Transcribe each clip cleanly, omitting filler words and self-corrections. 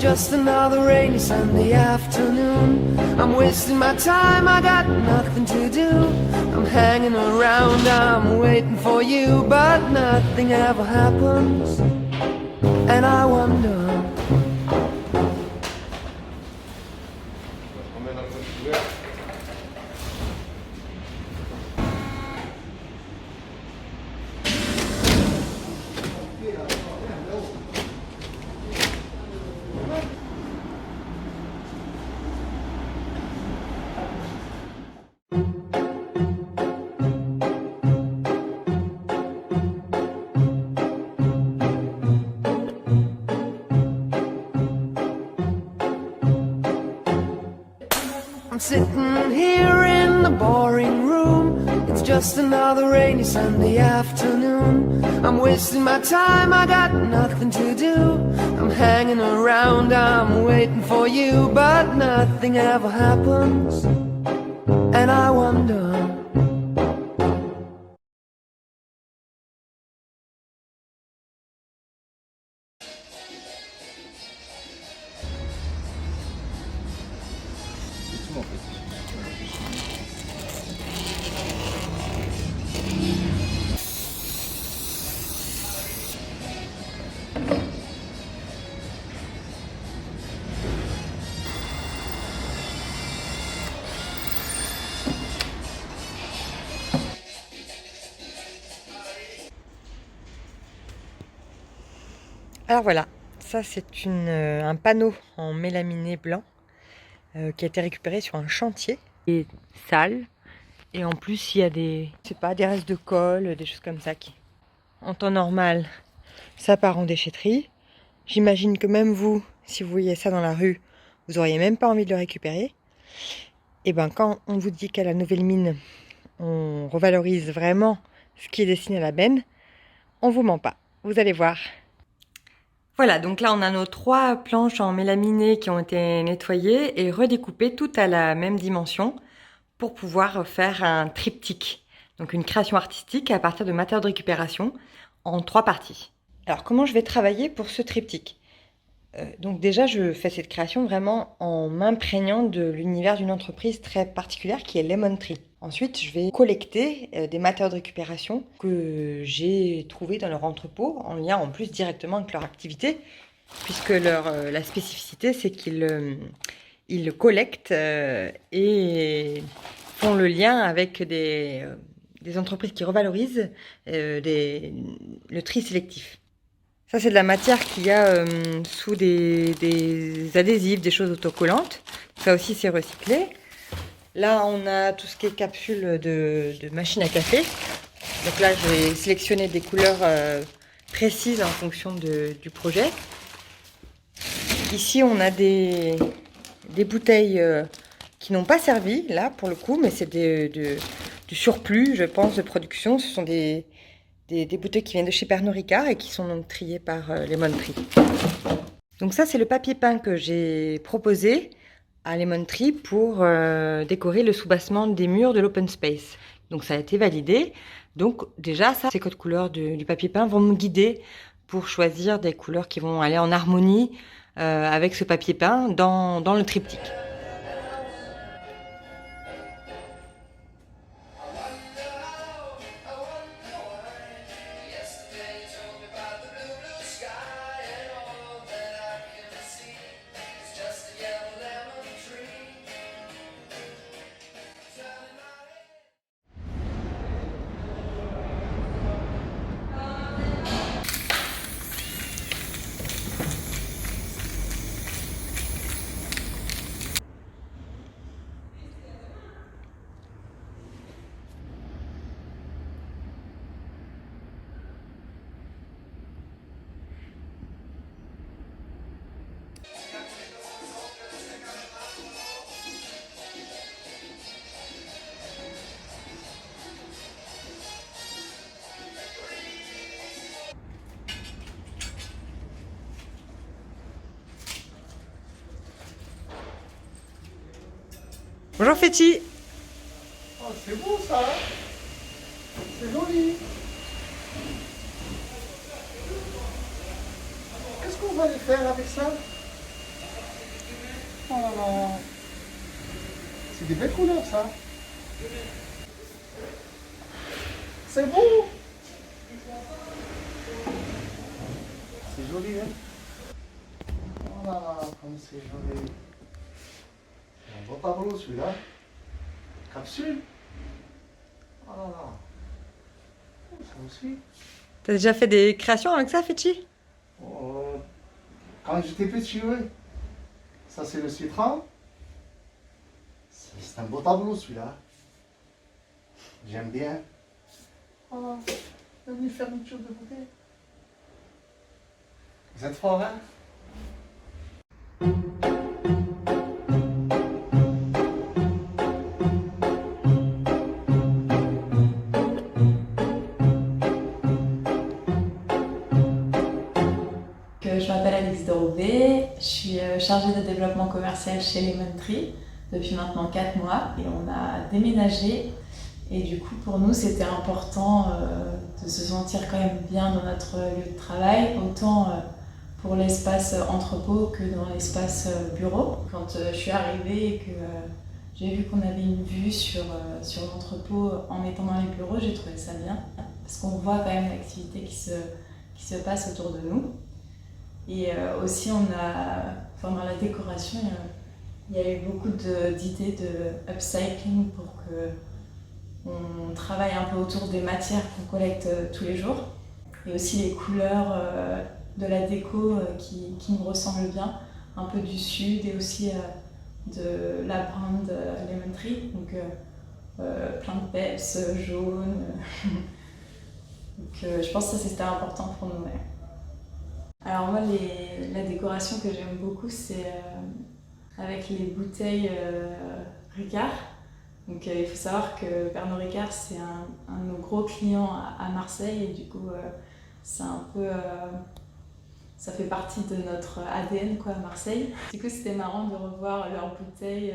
just another rainy Sunday afternoon. I'm wasting my time, I got nothing to do. I'm hanging around, I'm waiting for you, but nothing ever happens. And I wonder. I'm sitting here in the boring room. It's just another rainy Sunday afternoon. I'm wasting my time, I got nothing to do. I'm hanging around, I'm waiting for you, but nothing ever happens. And I wonder. Alors voilà, ça c'est un panneau en mélaminé blanc qui a été récupéré sur un chantier. Il est sale et en plus il y a des restes de colle, des choses comme ça qui, en temps normal, ça part en déchetterie. J'imagine que même vous, si vous voyez ça dans la rue, vous auriez même pas envie de le récupérer. Et ben quand on vous dit qu'à la nouvelle mine, on revalorise vraiment ce qui est destiné à la benne, on vous ment pas. Vous allez voir. Voilà, donc là on a nos 3 planches en mélaminé qui ont été nettoyées et redécoupées toutes à la même dimension pour pouvoir faire un triptyque, donc une création artistique à partir de matériaux de récupération en 3 parties. Alors comment je vais travailler pour ce triptyque? Donc déjà je fais cette création vraiment en m'imprégnant de l'univers d'une entreprise très particulière qui est Lemon Tree. Ensuite, je vais collecter des matériaux de récupération que j'ai trouvés dans leur entrepôt, en lien en plus directement avec leur activité, puisque la spécificité, c'est qu'ils collectent et font le lien avec des entreprises qui revalorisent le tri sélectif. Ça, c'est de la matière qu'il y a sous des adhésifs, des choses autocollantes. Ça aussi, c'est recyclé. Là, on a tout ce qui est capsules de machine à café. Donc là, je vais sélectionner des couleurs précises en fonction du projet. Ici, on a des bouteilles qui n'ont pas servi, là, pour le coup, mais c'est du surplus, je pense, de production. Ce sont des bouteilles qui viennent de chez Pernod Ricard et qui sont donc triées par Lemon Tree. Donc ça, c'est le papier peint que j'ai proposé à Lemon Tree pour décorer le soubassement des murs de l'open space. Donc ça a été validé. Donc déjà, ces codes couleurs du papier peint vont me guider pour choisir des couleurs qui vont aller en harmonie avec ce papier peint dans le triptyque. Bonjour Féti. Oh, c'est beau ça, hein. C'est joli. Qu'est-ce qu'on va aller faire avec ça? Oh là là. C'est des belles couleurs, ça. C'est beau. C'est joli, hein. Oh là là, comme c'est joli. C'est un beau tableau, celui-là. Capsule. Oh là là. Ça aussi. T'as déjà fait des créations avec ça, Fetchi? Oh, quand j'étais petit, oui. Ça, c'est le citron. C'est un beau tableau, celui-là. J'aime bien. Oh, une fermeture de bouteille. Vous êtes fort, hein? Je m'appelle Alix Dorobé, je suis chargée de développement commercial chez Lemon Tree depuis maintenant 4 mois et on a déménagé et du coup pour nous c'était important de se sentir quand même bien dans notre lieu de travail, autant pour l'espace entrepôt que dans l'espace bureau. Quand je suis arrivée et que j'ai vu qu'on avait une vue sur l'entrepôt en étant dans les bureaux, j'ai trouvé ça bien parce qu'on voit quand même l'activité qui se passe autour de nous. Et aussi, dans la décoration, il y a eu beaucoup d'idées de upcycling pour qu'on travaille un peu autour des matières qu'on collecte tous les jours. Et aussi les couleurs de la déco qui me ressemblent bien, un peu du sud et aussi de la brand Lemon Tree. Donc plein de peps jaunes. Donc je pense que ça c'était important pour nous. Ouais. Alors moi, la décoration que j'aime beaucoup, c'est avec les bouteilles Ricard. Donc il faut savoir que Pernod Ricard, c'est un de nos gros clients à Marseille et du coup, c'est un peu, ça fait partie de notre ADN quoi, à Marseille. Du coup, c'était marrant de revoir leurs bouteilles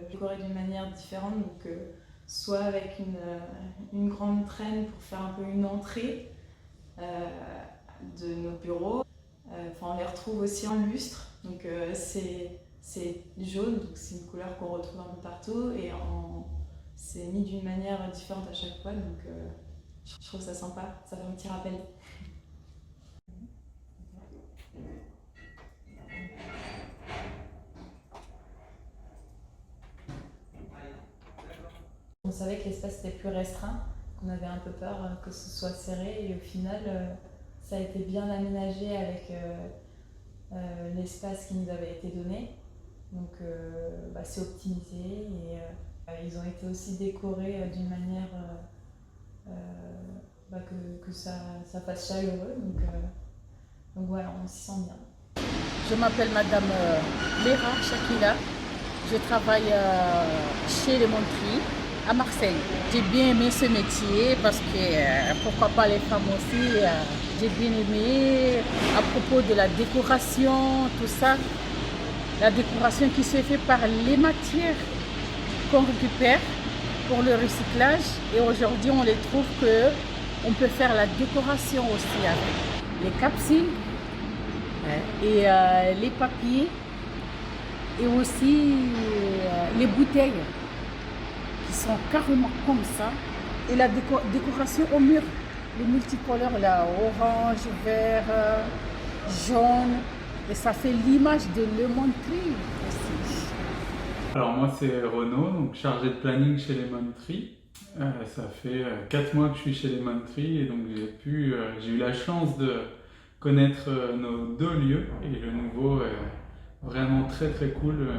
décorées d'une manière différente. Donc soit avec une grande traîne pour faire un peu une entrée de nos bureaux. On les retrouve aussi en lustre, donc c'est jaune, donc c'est une couleur qu'on retrouve un peu partout et c'est mis d'une manière différente à chaque fois, donc je trouve ça sympa, ça fait un petit rappel. On savait que l'espace était plus restreint, qu'on avait un peu peur que ce soit serré et au final ça a été bien aménagé avec l'espace qui nous avait été donné. Donc c'est optimisé et ils ont été aussi décorés d'une manière que ça fasse chaleureux. Donc voilà, on s'y sent bien. Je m'appelle Madame Léra Shakila. Je travaille chez Lemon Tree à Marseille. J'ai bien aimé ce métier parce que pourquoi pas les femmes aussi. J'ai bien aimé à propos de la décoration, tout ça. La décoration qui se fait par les matières qu'on récupère pour le recyclage. Et aujourd'hui, on les trouve qu'on peut faire la décoration aussi avec les capsules et les papiers et aussi les bouteilles qui sont carrément comme ça. Et la décoration au mur. Les multicolores là, orange, vert, jaune, et ça fait l'image de Lemon Tree aussi. Alors moi c'est Renaud, donc chargé de planning chez Lemon Tree. Ça fait 4 mois que je suis chez Lemon Tree et donc j'ai eu la chance de connaître nos 2 lieux et le nouveau est vraiment très très cool.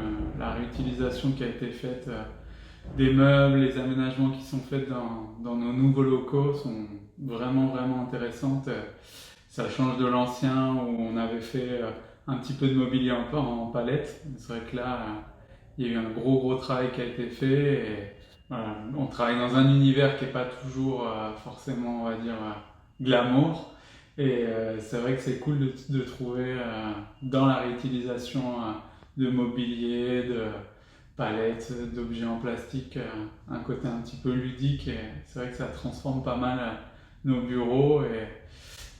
La réutilisation qui a été faite des meubles, les aménagements qui sont faits dans nos nouveaux locaux sont vraiment intéressantes. Ça change de l'ancien où on avait fait un petit peu de mobilier encore en palette. C'est vrai que là, il y a eu un gros travail qui a été fait. Et, voilà, on travaille dans un univers qui n'est pas toujours forcément, on va dire, glamour. Et c'est vrai que c'est cool de trouver dans la réutilisation de mobilier, de palettes, d'objets en plastique, un côté un petit peu ludique. Et c'est vrai que ça transforme pas mal nos bureaux. Et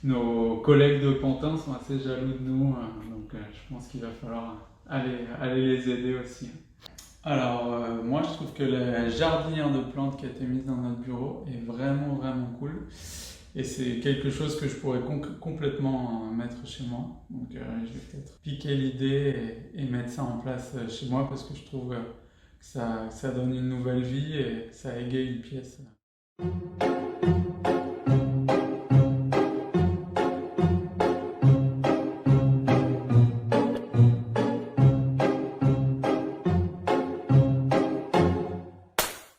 nos collègues de Pantin sont assez jaloux de nous. Donc je pense qu'il va falloir aller les aider aussi. Alors, moi, je trouve que la jardinière de plantes qui a été mise dans notre bureau est vraiment, vraiment cool. Et c'est quelque chose que je pourrais complètement mettre chez moi. Donc, je vais peut-être piquer l'idée et mettre ça en place chez moi parce que je trouve que ça donne une nouvelle vie et ça égaye une pièce.